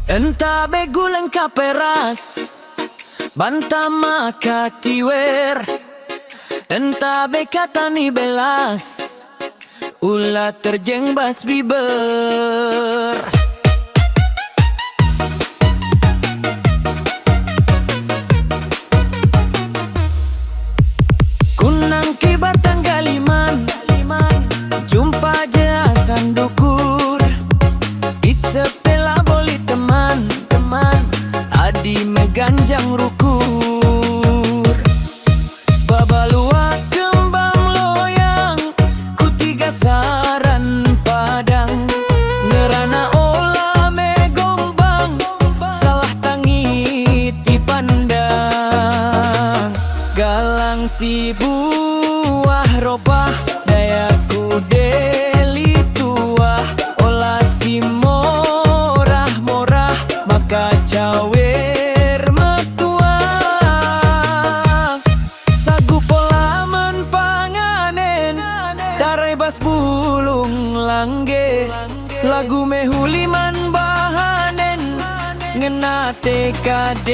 Entah begulen kaperas banta maka tiwer, entah bekata ni belas ulah terjengbas biber. Kunang kibatang galiman jumpa jasan dukur isepela boli teman adi meganjang rukur. Babalua kembang loyang kutiga saran padang ngerana olah megombang salah tangit ipandang. Galang si buah ropah dayaku deli tua olah si morah-morah maka cawer metua. Sagu pola menpanganen tarai bas bulung langge lagu mehuliman bahanen ngena TKD.